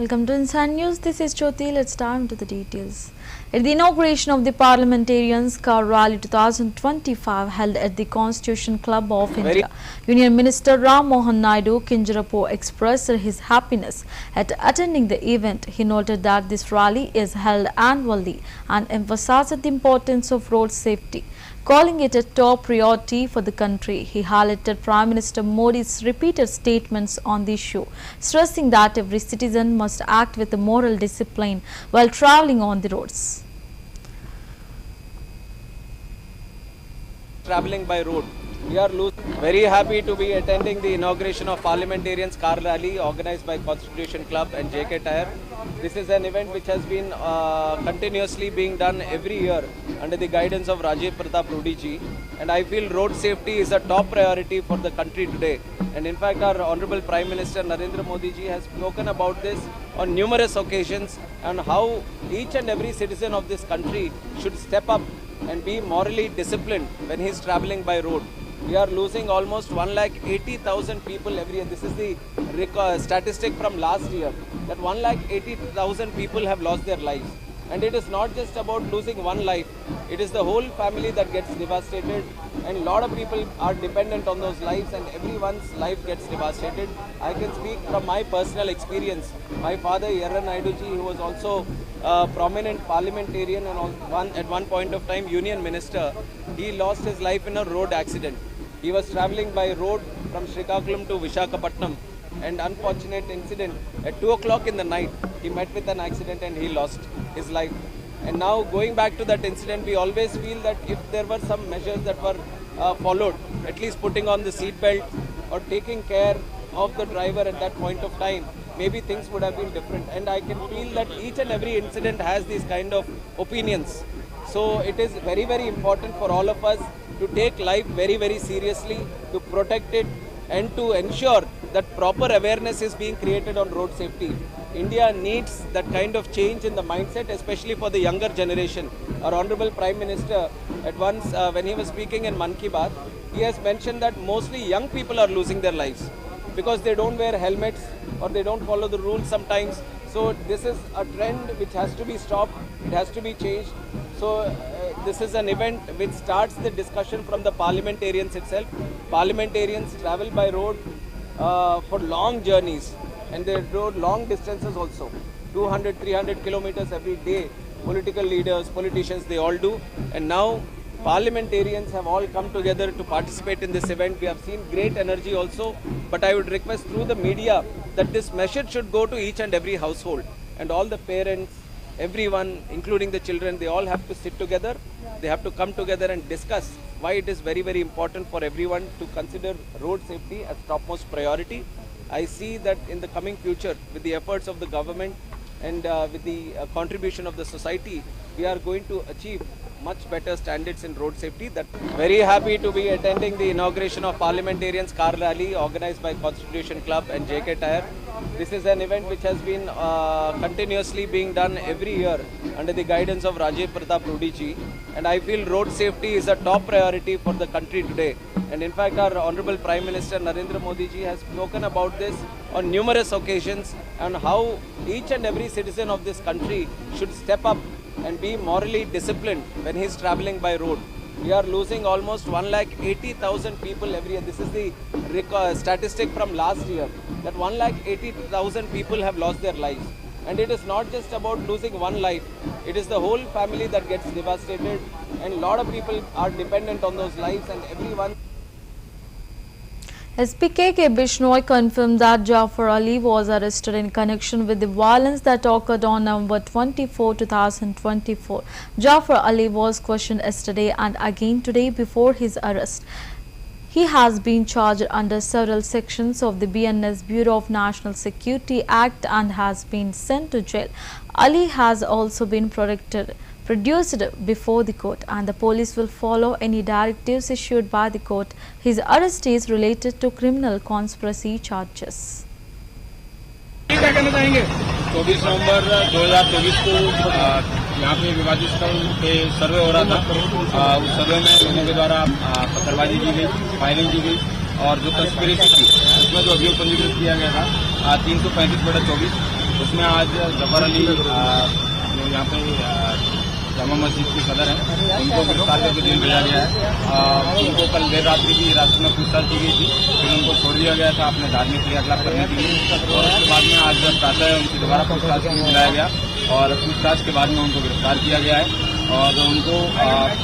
Welcome to Inside News. This is Jyoti. Let's dive into the details. At the inauguration of the Parliamentarians' Car Rally 2025 held at the Constitution Club of India, Union Minister Ram Mohan Naidu Kinjarapu expressed his happiness at attending the event. He noted that this rally is held annually and emphasized the importance of road safety, calling it a top priority for the country. He highlighted Prime Minister Modi's repeated statements on the issue, stressing that every citizen must act with a moral discipline while travelling on the roads. Travelling by road. We are very happy to be attending the inauguration of Parliamentarians Car Rally organized by Constitution Club and JK Tyre. This is an event which has been continuously being done every year under the guidance of Rajiv Pratap Rudy ji, and I feel road safety is a top priority for the country today. And in fact, our Honorable Prime Minister Narendra Modi ji has spoken about this on numerous occasions and how each and every citizen of this country should step up and be morally disciplined when he is travelling by road. We are losing almost 1,80,000 people every year. This is the statistic from last year, that 1,80,000 people have lost their lives. And it is not just about losing one life, it is the whole family that gets devastated, and a lot of people are dependent on those lives, and everyone's life gets devastated. I can speak from my personal experience. My father, Yerra Naidu ji, who was also a prominent parliamentarian and at one point of time Union Minister, he lost his life in a road accident. He was travelling by road from Srikakulam to Visakhapatnam, and unfortunate incident, at 2 o'clock in the night, he met with an accident and he lost his life. And now going back to that incident, we always feel that if there were some measures that were followed, at least putting on the seat belt or taking care of the driver at that point of time, maybe things would have been different. And I can feel that each and every incident has these kind of opinions. So it is very, very important for all of us to take life very, very seriously, to protect it and to ensure that proper awareness is being created on road safety. India needs that kind of change in the mindset, especially for the younger generation. Our Honorable Prime Minister, at once when he was speaking in Mann Ki Baat, he has mentioned that mostly young people are losing their lives because they don't wear helmets or they don't follow the rules sometimes. So this is a trend which has to be stopped, it has to be changed. So this is an event which starts the discussion from the parliamentarians itself. Parliamentarians travel by road for long journeys, and they rode long distances also, 200, 300 kilometers every day. Political leaders, politicians, they all do. And now parliamentarians have all come together to participate in this event. We have seen great energy also, but I would request through the media that this message should go to each and every household, and all the parents, everyone, including the children, they all have to sit together. They have to come together and discuss why it is very, very important for everyone to consider road safety as topmost priority. I see that in the coming future, with the efforts of the government and with the contribution of the society, we are going to achieve much better standards in road safety. That very happy to be attending the inauguration of Parliamentarians Car Rally organized by Constitution Club and JK Tyre. This is an event which has been continuously being done every year under the guidance of Rajiv Pratap Rudy ji, and I feel road safety is a top priority for the country today. And in fact, our Honorable Prime Minister Narendra Modi ji has spoken about this on numerous occasions and how each and every citizen of this country should step up and be morally disciplined when he is travelling by road. We are losing almost 1,80,000 people every year. This is the statistic from last year, that 1,80,000 people have lost their lives. And it is not just about losing one life, it is the whole family that gets devastated, and a lot of people are dependent on those lives, and everyone. SP KK Bishnoi confirmed that Jafar Ali was arrested in connection with the violence that occurred on November 24, 2024. Jafar Ali was questioned yesterday and again today before his arrest. He has been charged under several sections of the BNS Bureau of National Security Act and has been sent to jail. Ali has also been produced before the court, and the police will follow any directives issued by the court. His arrest is related to criminal conspiracy charges. 24 नवंबर 2024 को यहाँ पे विवादित स्थल पे सर्वे हो रहा था। उस सर्वे में लोगों के द्वारा पत्थरबाजी की गई, फायरिंग की गई, और जो कंस्पिरेसी थी उसमें जो अभियोग पंजीकृत किया गया था 335/24 उसमें आज जफर अली जो यहाँ पे जामा मस्जिद के सदर हैं, उनको गिरफ्तार करके जेल भेजा गया है। उनको कल देर रात्रि की हिरासत में पूछताछ की गई थी, फिर उनको छोड़ दिया गया था अपने धार्मिक क्रियाकलाप करने के लिए, और उसके बाद में आज जब प्रातः उनकी दोबारा पूछताछ के लिए बुलाया गया और पूछताछ के बाद में उनको गिरफ्तार किया गया है। और उनको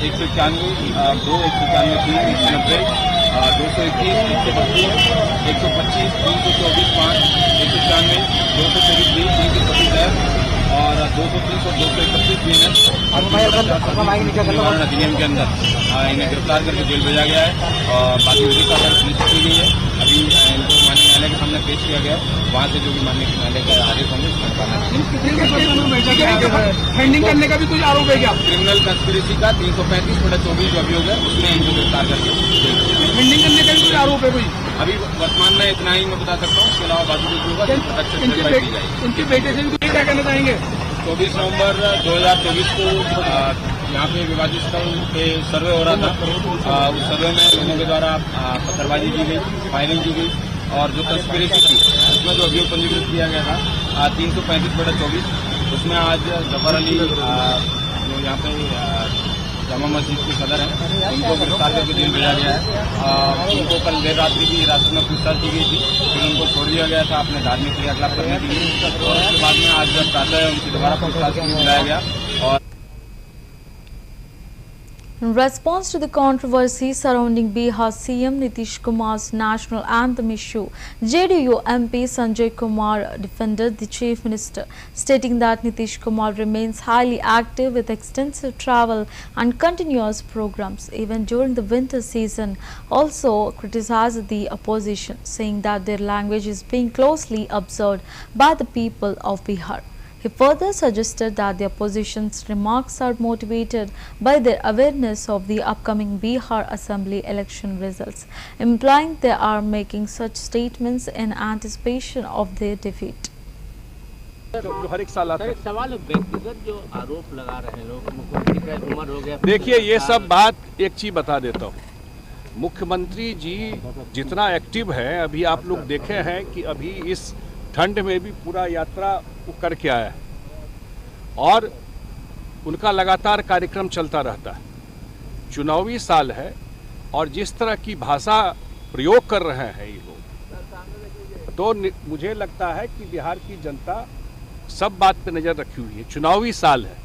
191, 2, 191, 3, 190, 221, 132, 125, 324, 5, 194, 223, 326 और 230 और 231 भी है अधिनियम के अंदर इन्हें गिरफ्तार करके जेल भेजा गया है और बाकी विधि कार्रवाई सुनिश्चित की गई है। अभी इनको माननीय न्यायालय के सामने पेश किया गया है, वहाँ से जो भी माननीय न्यायालय का आदेश होंगे फंडिंग करने का भी कुछ आरोप है क्या? क्रिमिनल कंस्पिरेसी का 335/24 जो अभियोग है उसमें इनको गिरफ्तार करके फंडिंग करने का भी कुछ आरोप है कोई? अभी वर्तमान में इतना ही मैं बता सकता हूँ, इसके अलावा बाकी जो होगा प्रत्यक्ष कार्रवाई की जाएगी। उनके बेटे से भी क्या कहना चाहेंगे? 24 नवंबर 2024 को यहाँ पे विवादित स्थल पे सर्वे हो रहा था। उस सर्वे में लोगों के द्वारा पत्थरबाजी की गई, फायरिंग की गई और जो कंस्पिरेसी थी उसमें जो अभियोग पंजीकृत किया गया था 335/24, उसमें आज जफर अली जो यहाँ पे जामा मस्जिद के सदर हैं, उनको गिरफ्तार करके जेल भेजा गया है। उनको कल देर रात्रि की हिरासत में पूछताछ की गई थी, फिर उनको छोड़ दिया गया था अपने धार्मिक क्रियाकलाप करने के लिए, और उसके बाद में आज जब प्रातः उनकी दोबारा पूछताछ के लिए बुलाया गया। और In response to the controversy surrounding Bihar CM Nitish Kumar's national anthem issue, JDU MP Sanjay Kumar defended the Chief Minister, stating that Nitish Kumar remains highly active with extensive travel and continuous programs even during the winter season. Also criticized the opposition, saying that their language is being closely observed by the people of Bihar. He further suggested that the opposition's remarks are motivated by their awareness of the upcoming Bihar Assembly election results, implying they are making such statements in anticipation of their defeat. जो हर एक साल आता है। सवाल व्यक्तिगत जो आरोप लगा रहे हैं लोग, मुख्यमंत्री का उम्र हो गया। देखिए ये सब बात एक चीज बता देता हूँ, मुख्यमंत्री जी जितना एक्टिव है, अभी आप लोग देखे हैं कि अभी इस ठंड में भी पूरा यात्रा करके आया है और उनका लगातार कार्यक्रम चलता रहता है। चुनावी साल है और जिस तरह की भाषा प्रयोग कर रहे हैं ये लोग, तो मुझे लगता है कि बिहार की जनता सब बात पे नज़र रखी हुई है। चुनावी साल है,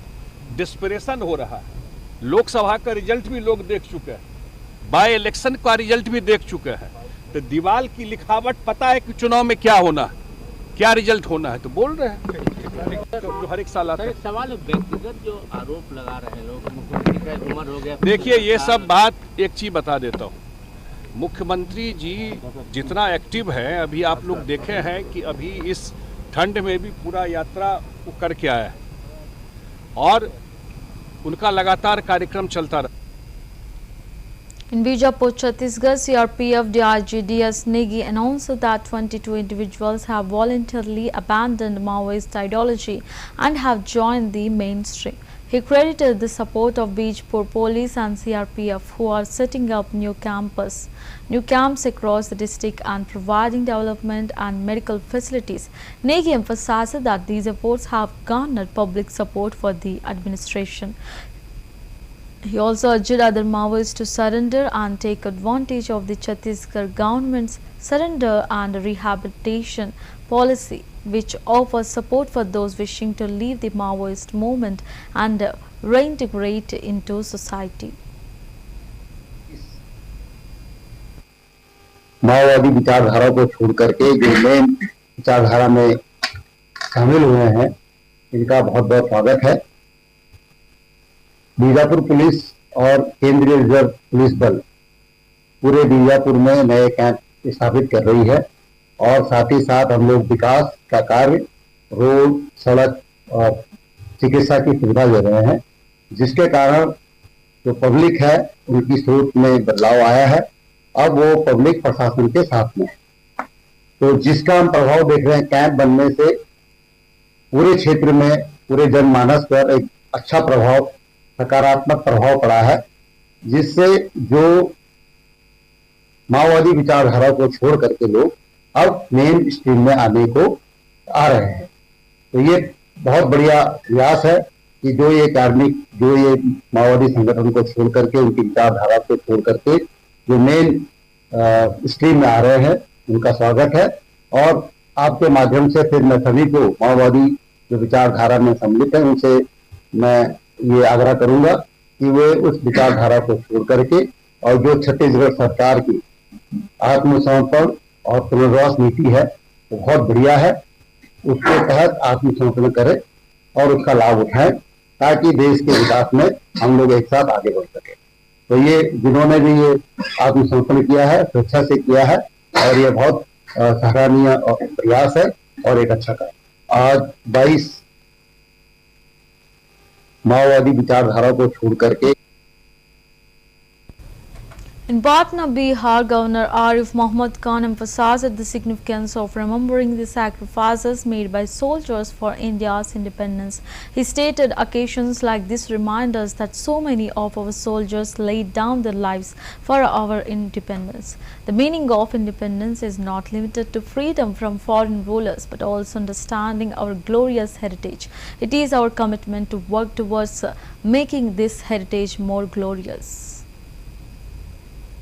डिस्परेशन हो रहा है, लोकसभा का रिजल्ट भी लोग देख चुके हैं, बाय इलेक्शन का रिजल्ट भी देख चुके हैं, तो दीवार की लिखावट पता है कि चुनाव में क्या होना है, क्या रिजल्ट होना है, तो बोल रहे हैं जो हर एक साल आता है। सवाल व्यक्तिगत जो आरोप लगा रहे हैं लोग, मुख्यमंत्री का उम्र हो गया। देखिए ये सब बात एक चीज बता देता हूँ, मुख्यमंत्री जी जितना एक्टिव है, अभी आप लोग देखे हैं कि अभी इस ठंड में भी पूरा यात्रा करके आया है और उनका लगातार कार्यक्रम चलता रहा। In Bijapur, Chhattisgarh, CRPF DIG DS Negi announced that 22 individuals have voluntarily abandoned Maoist ideology and have joined the mainstream. He credited the support of Bijapur Police and CRPF, who are setting up new camps across the district and providing development and medical facilities. Negi emphasized that these efforts have garnered public support for the administration. He also urged other Maoists to surrender and take advantage of the Chhattisgarh government's surrender and rehabilitation policy, which offers support for those wishing to leave the Maoist movement and reintegrate into society. माओवादी विचारधारा को छोड़ करके जो नए विचारधारा में शामिल हुए हैं, इनका बहुत बहुत स्वागत है। बीजापुर पुलिस और केंद्रीय रिजर्व पुलिस बल पूरे बीजापुर में नए कैंप स्थापित कर रही है और साथ ही साथ हम लोग विकास का कार्य, रोड, सड़क और चिकित्सा की सुविधा दे रहे हैं, जिसके कारण जो पब्लिक है उनकी सोच में बदलाव आया है। अब वो पब्लिक प्रशासन के साथ में है। तो जिसका हम प्रभाव देख रहे हैं, कैंप बनने से पूरे क्षेत्र में, पूरे जनमानस पर एक अच्छा प्रभाव, सकारात्मक प्रभाव पड़ा है, जिससे जो माओवादी विचारधारा को छोड़ करके लोग अब मेन स्ट्रीम में आने को आ रहे हैं। तो ये बहुत बढ़िया प्रयास है कि जो ये कार्मिक, जो ये माओवादी संगठन को छोड़ करके, उनकी विचारधारा को छोड़ करके जो मेन स्ट्रीम में आ रहे हैं, उनका स्वागत है। और आपके माध्यम से फिर मैं सभी को माओवादी जो विचारधारा में सम्मिलित है, उनसे मैं ये आग्रह करूंगा कि वे उस विचारधारा को छोड़ करके और जो छत्तीसगढ़ सरकार की आत्मसमर्पण और पुनर्वास नीति है वो बहुत बढ़िया है, उसके तहत आत्मसमर्पण करें और उसका लाभ उठाएं ताकि देश के विकास में हम लोग एक साथ आगे बढ़ सके। तो ये जिन्होंने भी ये आत्मसमर्पण किया है, स्वेच्छा से किया है और ये बहुत सराहनीय प्रयास है और एक अच्छा कार्य। आज 22 माओवादी विचारधारा को छोड़ करके In Patna, Bihar, Governor Arif Mohammad Khan emphasized the significance of remembering the sacrifices made by soldiers for India's independence. He stated occasions like this remind us that so many of our soldiers laid down their lives for our independence. The meaning of independence is not limited to freedom from foreign rulers, but also understanding our glorious heritage. It is our commitment to work towards making this heritage more glorious.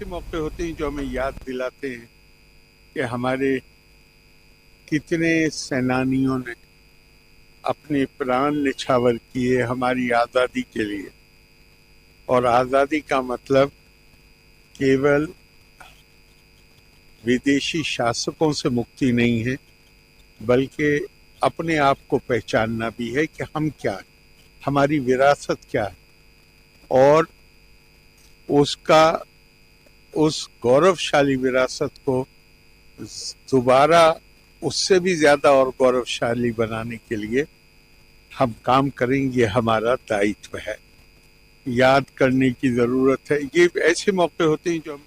मौके होते हैं जो हमें याद दिलाते हैं कि हमारे कितने सेनानियों ने अपने प्राण न्यौछावर किए हमारी आज़ादी के लिए। और आज़ादी का मतलब केवल विदेशी शासकों से मुक्ति नहीं है, बल्कि अपने आप को पहचानना भी है कि हम क्या है, हमारी विरासत क्या है और उस गौरवशाली विरासत को दोबारा उससे भी ज्यादा और गौरवशाली बनाने के लिए हम काम करेंगे। हमारा दायित्व है, याद करने की जरूरत है। ये ऐसे मौके होते हैं जो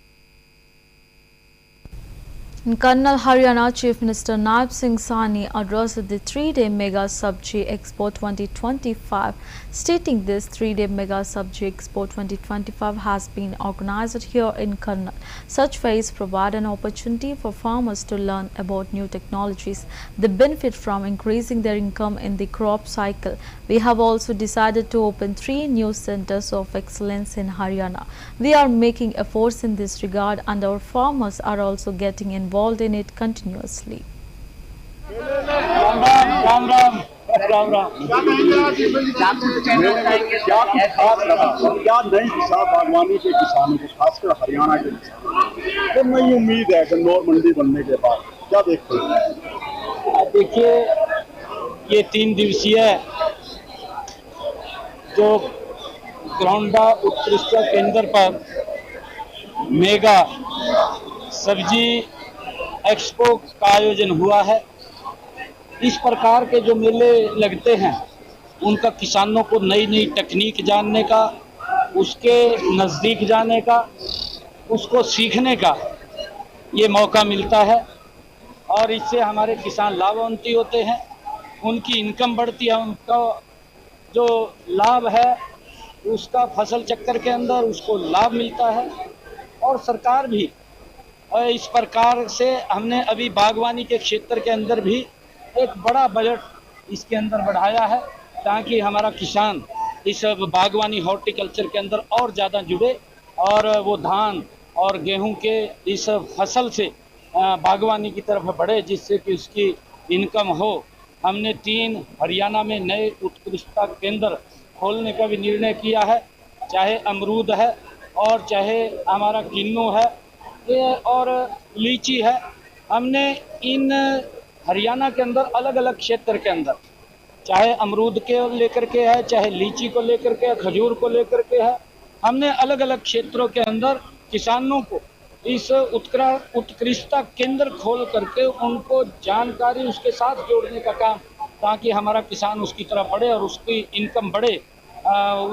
In Karnal, Haryana, Chief Minister Naib Singh Sahni addressed the 3-day Mega Sabji Expo 2025. Stating this 3-day Mega Sabji Expo 2025 has been organized here in Karnal. Such fairs provide an opportunity for farmers to learn about new technologies. They benefit from increasing their income in the crop cycle. We have also decided to open 3 new centers of excellence in Haryana. We are making efforts in this regard and our farmers are also getting involved in it continuously. क्या नई दिशा बागवानी के किसानों को, खासकर हरियाणा के किसानों को नई उम्मीद है गन्नौर मंडी बनने के बाद, क्या देखते हैं? देखिए, ये 3 दिवसीय जो ग्राउंडा उत्कृष्ट केंद्र पर मेगा सब्जी एक्सपो का आयोजन हुआ है। इस प्रकार के जो मेले लगते हैं उनका किसानों को नई नई तकनीक जानने का, उसके नज़दीक जाने का, उसको सीखने का ये मौका मिलता है और इससे हमारे किसान लाभान्वित होते हैं, उनकी इनकम बढ़ती है, उनका जो लाभ है उसका फसल चक्कर के अंदर उसको लाभ मिलता है। और सरकार भी इस प्रकार से हमने अभी बागवानी के क्षेत्र के अंदर भी एक बड़ा बजट इसके अंदर बढ़ाया है ताकि हमारा किसान इस बागवानी हॉर्टिकल्चर के अंदर और ज़्यादा जुड़े और वो धान और गेहूं के इस फसल से बागवानी की तरफ बढ़े, जिससे कि उसकी इनकम हो। हमने 3 हरियाणा में नए उत्कृष्टता केंद्र खोलने का भी निर्णय किया है, चाहे अमरूद है और चाहे हमारा किन्नू है और लीची है। हमने इन हरियाणा के अंदर अलग अलग क्षेत्र के अंदर, चाहे अमरूद के लेकर के है, चाहे लीची को लेकर के, खजूर को लेकर के है, हमने अलग अलग क्षेत्रों के अंदर किसानों को इस उत्कृष्टता केंद्र खोल करके उनको जानकारी उसके साथ जोड़ने का काम, ताकि हमारा किसान उसकी तरफ बढ़े और उसकी इनकम बढ़े,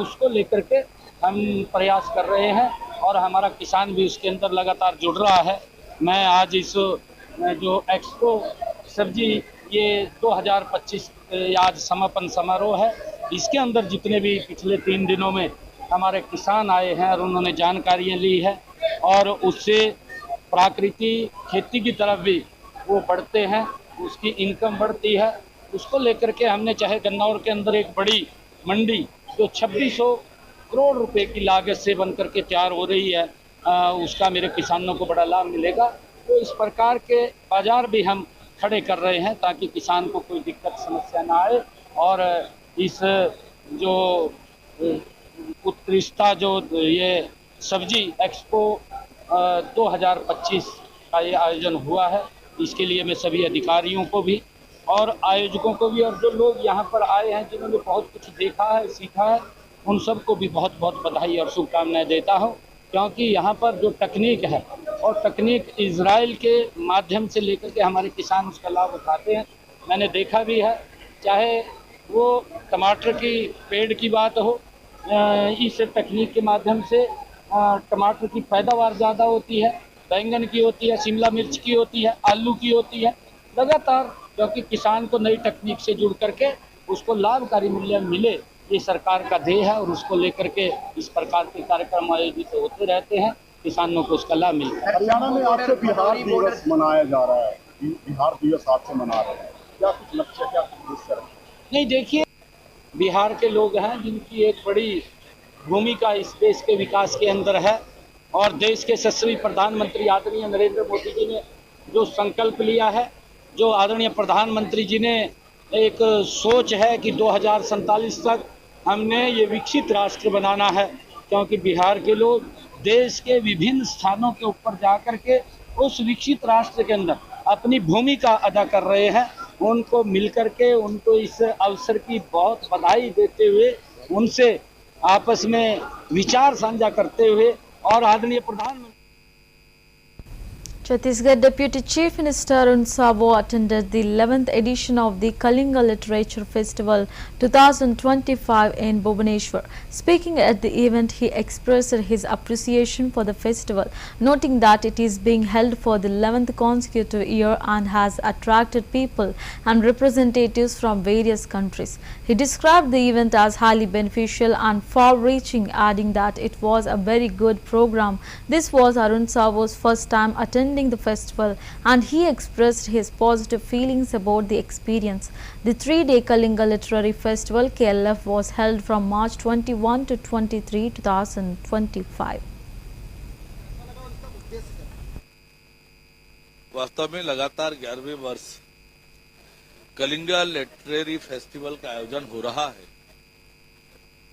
उसको लेकर के हम प्रयास कर रहे हैं और हमारा किसान भी उसके अंदर लगातार जुड़ रहा है। मैं आज इस जो एक्सपो सब्जी ये 2025 आज समापन समारोह है, इसके अंदर जितने भी पिछले 3 दिनों में हमारे किसान आए हैं और उन्होंने जानकारियाँ ली है और उससे प्राकृतिक खेती की तरफ भी वो बढ़ते हैं, उसकी इनकम बढ़ती है, उसको लेकर के हमने चाहे गन्नौर के अंदर एक बड़ी मंडी जो 2600 करोड़ रुपए की लागत से बन करके तैयार हो रही है, उसका मेरे किसानों को बड़ा लाभ मिलेगा। तो इस प्रकार के बाजार भी हम खड़े कर रहे हैं ताकि किसान को कोई दिक्कत समस्या ना आए और इस जो उत्कृष्टता जो ये सब्जी एक्सपो 2025 का ये आयोजन हुआ है, इसके लिए मैं सभी अधिकारियों को भी और आयोजकों को भी और जो लोग यहाँ पर आए हैं जिन्होंने बहुत कुछ देखा है सीखा है, उन सबको भी बहुत बहुत बधाई और शुभकामनाएं देता हूँ। क्योंकि यहाँ पर जो तकनीक है और तकनीक इजराइल के माध्यम से लेकर के हमारे किसान उसका लाभ उठाते हैं। मैंने देखा भी है, चाहे वो टमाटर की पेड़ की बात हो, इस तकनीक के माध्यम से टमाटर की पैदावार ज़्यादा होती है, बैंगन की होती है, शिमला मिर्च की होती है, आलू की होती है। लगातार क्योंकि किसान को नई तकनीक से जुड़ करके उसको लाभकारी मूल्य मिले, ये सरकार का ध्येय है और उसको लेकर के इस प्रकार के कार्यक्रम आयोजित होते रहते हैं, किसानों को उसका लाभ मिलता है। हरियाणा में आज से बिहार दिवस मनाया जा रहा है, बिहार दिवस आज से मना रहे हैं, क्या कुछ लक्ष्य, क्या कुछ उद्देश्य? नहीं, देखिए, बिहार के लोग हैं जिनकी एक बड़ी भूमिका इस देश के विकास के अंदर है और देश के यशस्वी प्रधानमंत्री आदरणीय नरेंद्र मोदी जी ने जो संकल्प लिया है, जो आदरणीय प्रधानमंत्री जी ने एक सोच है कि 2047 तक हमने ये विकसित राष्ट्र बनाना है, क्योंकि बिहार के लोग देश के विभिन्न स्थानों के ऊपर जाकर के उस विकसित राष्ट्र के अंदर अपनी भूमिका अदा कर रहे हैं। उनको मिलकर के उनको इस अवसर की बहुत बधाई देते हुए, उनसे आपस में विचार साझा करते हुए और आदरणीय प्रधानमंत्री Chhattisgarh Deputy Chief Minister Arun Savo attended the 11th edition of the Kalinga Literature Festival 2025 in Bhubaneswar. Speaking at the event, he expressed his appreciation for the festival, noting that it is being held for the 11th consecutive year and has attracted people and representatives from various countries. He described the event as highly beneficial and far-reaching, adding that it was a very good program. This was Arun Savo's first time attending the festival and he expressed his positive feelings about the experience. The 3-day Kalinga Literary Festival KLF was held from March 21 to 23, 2025. वास्तव में लगातार 11वें वर्ष Kalinga literary festival का आयोजन हो रहा है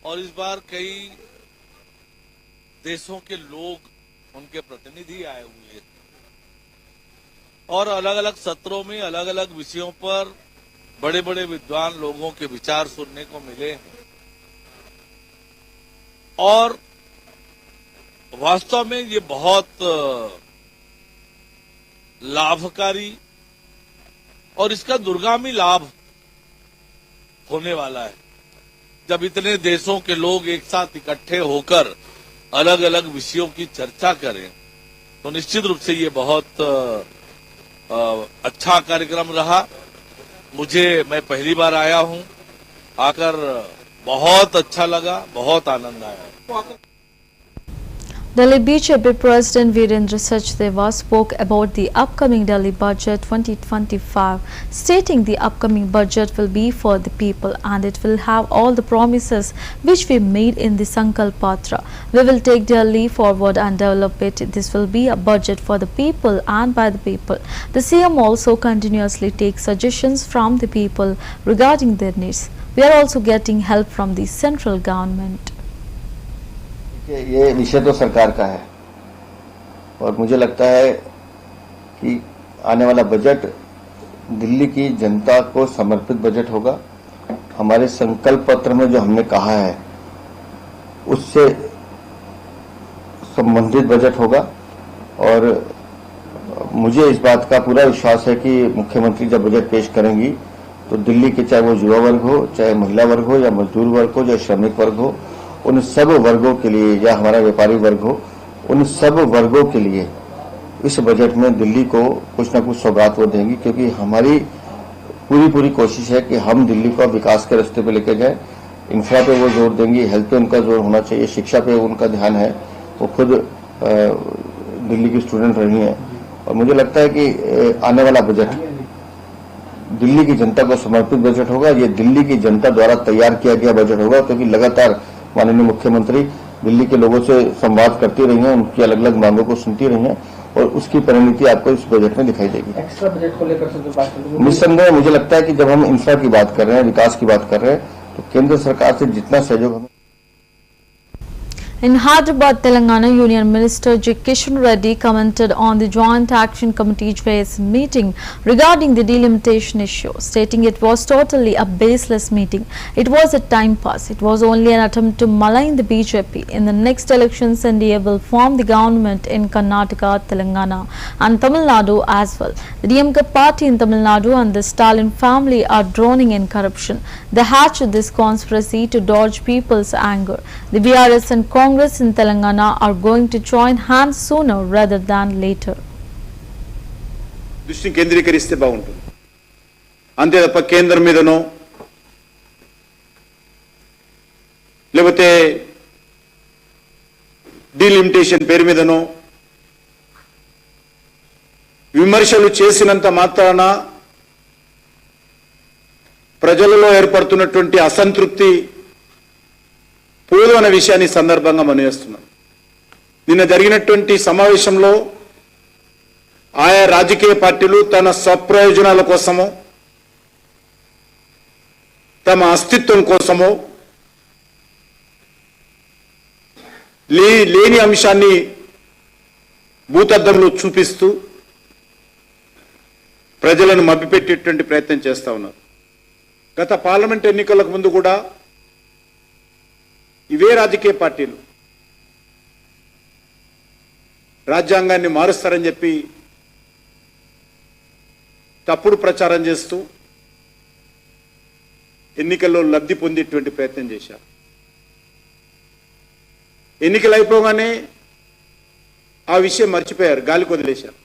और इस बार कई देशों के लोग, उनके प्रतिनिधि आए हुए हैं और अलग अलग सत्रों में अलग अलग विषयों पर बड़े बड़े विद्वान लोगों के विचार सुनने को मिले हैं और वास्तव में ये बहुत लाभकारी और इसका दूरगामी लाभ होने वाला है। जब इतने देशों के लोग एक साथ इकट्ठे होकर अलग अलग विषयों की चर्चा करें तो निश्चित रूप से ये बहुत अच्छा कार्यक्रम रहा। मैं पहली बार आया हूं, आकर बहुत अच्छा लगा, बहुत आनंद आया। Delhi BJP President Virendra Sachdeva spoke about the upcoming Delhi Budget 2025, stating the upcoming budget will be for the people and it will have all the promises which we made in the Sankalp Patra. We will take Delhi forward and develop it. This will be a budget for the people and by the people. The CM also continuously takes suggestions from the people regarding their needs. We are also getting help from the central government. ये विषय तो सरकार का है और मुझे लगता है कि आने वाला बजट दिल्ली की जनता को समर्पित बजट होगा। हमारे संकल्प पत्र में जो हमने कहा है उससे संबंधित बजट होगा और मुझे इस बात का पूरा विश्वास है कि मुख्यमंत्री जब बजट पेश करेंगी तो दिल्ली के चाहे वो युवा वर्ग हो, चाहे महिला वर्ग हो या मजदूर वर्ग हो, चाहे श्रमिक वर्ग हो, उन सब वर्गों के लिए या हमारा व्यापारी वर्ग हो, उन सब वर्गों के लिए इस बजट में दिल्ली को कुछ ना कुछ सौगात वो देंगी, क्योंकि हमारी पूरी कोशिश है कि हम दिल्ली को विकास के रास्ते पे लेके जाएं। इंफ्रा पे वो जोर देंगी, हेल्थ पे उनका जोर होना चाहिए, शिक्षा पे उनका ध्यान है। वो खुद दिल्ली की स्टूडेंट रही हैं और मुझे लगता है कि आने वाला बजट दिल्ली की जनता को समर्पित बजट होगा। ये दिल्ली की जनता द्वारा तैयार किया गया बजट होगा, क्योंकि लगातार माननीय मुख्यमंत्री दिल्ली के लोगों से संवाद करती रही हैं, उनकी अलग अलग मांगों को सुनती रही हैं और उसकी परिणति आपको इस बजट में दिखाई देगी। एक्स्ट्रा बजट को लेकर निस्संदेह मुझे लगता है कि जब हम इंफ्रा की बात कर रहे हैं, विकास की बात कर रहे हैं, तो केंद्र सरकार से जितना सहयोग हमें In Hyderabad, Telangana, Union Minister J. Kishan Reddy commented on the Joint Action Committee's meeting regarding the delimitation issue, stating it was totally a baseless meeting. It was a time pass. It was only an attempt to malign the BJP. In the next elections, NDA will form the government in Karnataka, Telangana and Tamil Nadu as well. The DMK party in Tamil Nadu and the Stalin family are drowning in corruption. They hatched this conspiracy to dodge people's anger. The BRS and Congress in Telangana are going to join hands sooner rather than later. దృష్టిని కేంద్రీకరిస్తే బాగుంటుంది. అంతే తప్ప కేంద్రం మీదనో లేకపోతే delimitation పేరు మీదనో విమర్శలు చేసినంత మాత్రాన ప్రజలలో ఏర్పడుతున్నటువంటి అసంతృప్తి పోదు అనే విషయాన్ని సందర్భంగా మనం చేస్తున్నాం. నిన్న జరిగినటువంటి సమావేశంలో ఆయా రాజకీయ పార్టీలు తన స్వప్రయోజనాల కోసమో తమ అస్తిత్వం కోసమో లేని అంశాన్ని భూతద్దంలో చూపిస్తూ ప్రజలను మభ్యపెట్టేటువంటి ప్రయత్నం చేస్తా ఉన్నారు. గత పార్లమెంట్ ఎన్నికలకు ముందు కూడా ఇవే రాజకీయ పార్టీలు రాజ్యాంగాన్ని మారుస్తారని చెప్పి తప్పుడు ప్రచారం చేస్తూ ఎన్నికల్లో లబ్ధి పొందేటువంటి ప్రయత్నం చేశారు. ఎన్నికలు అయిపోగానే ఆ విషయం మర్చిపోయారు, గాలికి వదిలేశారు.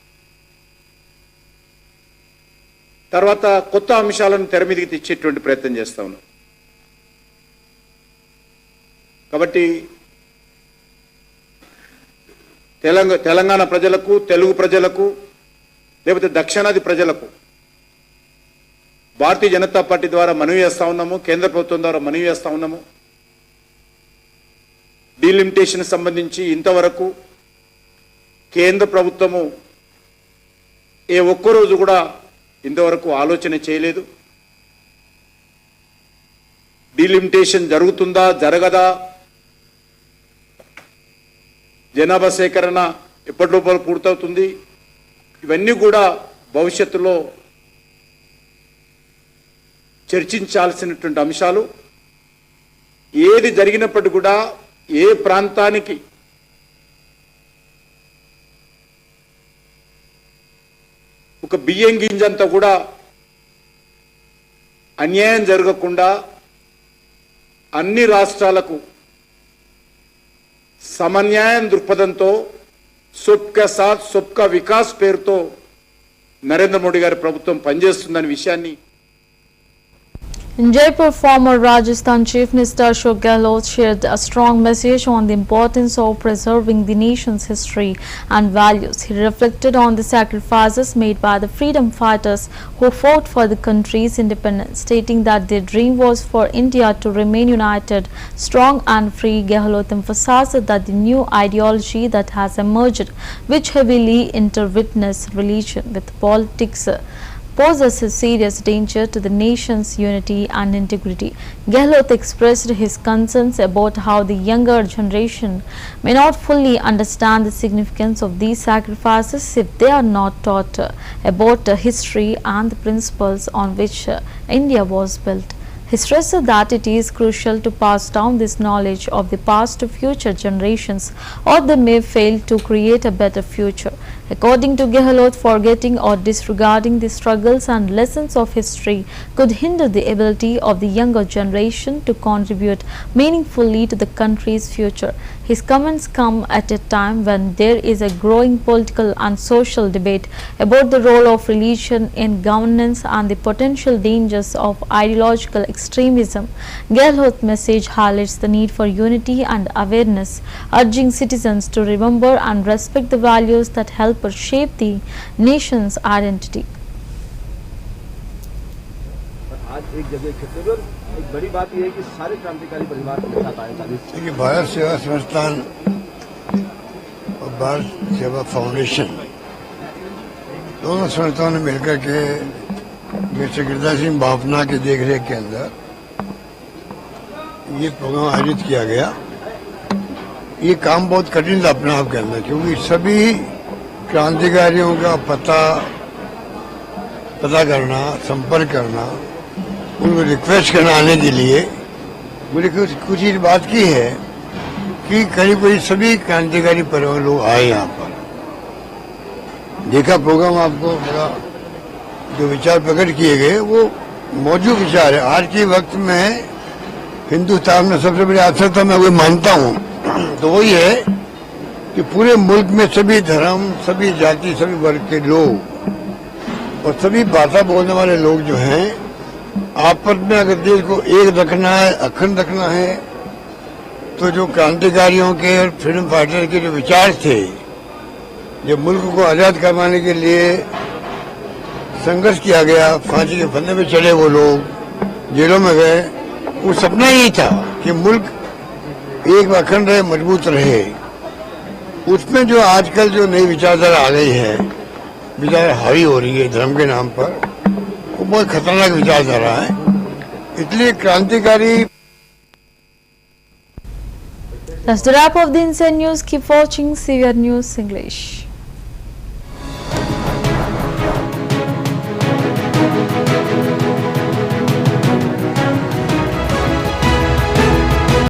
తర్వాత కొత్త అంశాలను తెర మీదకి తెచ్చేటువంటి ప్రయత్నం చేస్తా ఉన్నారు. కాబట్టి తెలంగాణ ప్రజలకు, తెలుగు ప్రజలకు, లేకపోతే దక్షిణాది ప్రజలకు భారతీయ జనతా పార్టీ ద్వారా మనవి చేస్తా ఉన్నాము, కేంద్ర ప్రభుత్వం ద్వారా మనవి చేస్తా ఉన్నాము. డీలిమిటేషన్ సంబంధించి ఇంతవరకు కేంద్ర ప్రభుత్వము ఏ ఒక్కరోజు కూడా ఇంతవరకు ఆలోచన చేయలేదు. డీలిమిటేషన్ జరుగుతుందా జరగదా, జనాభా సేకరణ ఎప్పటి లోపల పూర్తవుతుంది, ఇవన్నీ కూడా భవిష్యత్తులో చర్చించాల్సినటువంటి అంశాలు. ఏది జరిగినప్పటికీ కూడా ఏ ప్రాంతానికి ఒక బియ్యం గింజంతా కూడా అన్యాయం జరగకుండా అన్ని రాష్ట్రాలకు సమన్యాయం దృక్పథంతో సబ్కా సాత్ సబ్కా వికాస్ పేరుతో నరేంద్ర మోడీ గారి ప్రభుత్వం పనిచేస్తుందనే విషయాన్ని In Jaipur, former Rajasthan Chief Minister Ashok Gehlot shared a strong message on the importance of preserving the nation's history and values. He reflected on the sacrifices made by the freedom fighters who fought for the country's independence, stating that their dream was for India to remain united, strong and free. Gehlot emphasized that the new ideology that has emerged, which heavily intertwines religion with politics, poses a serious danger to the nation's unity and integrity. Gehlot expressed his concerns about how the younger generation may not fully understand the significance of these sacrifices if they are not taught about history and the principles on which India was built. He stressed that it is crucial to pass down this knowledge of the past to future generations, or they may fail to create a better future. According to Gehlot, forgetting or disregarding the struggles and lessons of history could hinder the ability of the younger generation to contribute meaningfully to the country's future. His comments come at a time when there is a growing political and social debate about the role of religion in governance and the potential dangers of ideological extremism. Gehlot's message highlights the need for unity and awareness, urging citizens to remember and respect the values that help shape the nation's identity. आज एक जगह इकट्ठे हुए और एक बड़ी बात यह है कि सारे क्रांतिकारी परिवार के साथ आए 40। देखिए, भारत सेवा संस्थान और भारत सेवा फाउंडेशन दोनों संस्थाओं ने मिलकर के मिस्टर गिरधा सिंह बाफना के देखरेख के अंदर ये प्रोग्राम आयोजित किया गया। ये काम बहुत कठिन था अपने आप के अंदर, क्योंकि सभी क्रांतिकारियों का पता करना, संपर्क करना, उनको रिक्वेस्ट करना आने के लिए। मुझे कुछ ही बात की है कि करीब करीब सभी क्रांतिकारी परिवार लोग आए यहाँ पर। देखा प्रोग्राम, आपको बड़ा जो विचार प्रकट किए गए वो मौजूद विचार है। आज के वक्त में हिंदुस्तान में सबसे बड़ी आवश्यकता मैं वही मानता हूँ तो वही है कि पूरे मुल्क में सभी धर्म, सभी जाति, सभी वर्ग के लोग और सभी भाषा बोलने वाले लोग जो हैं, आपस में अगर देश को एक रखना है, अखंड रखना है, तो जो क्रांतिकारियों के और फ्रीडम फाइटर के जो विचार थे, जो मुल्क को आजाद करवाने के लिए संघर्ष किया गया, फांसी के फंदे पे चढ़े वो लोग, जेलों में गए, वो सपना यही था कि मुल्क एक अखंड रहे, मजबूत रहे। उसमें जो आजकल जो नई विचारधारा आ गई है, विचार हावी हो रही है धर्म के नाम पर, वो बहुत खतरनाक विचारधारा है। इसलिए क्रांतिकारी। That's the wrap of the Inside News. Keep watching CVR News English.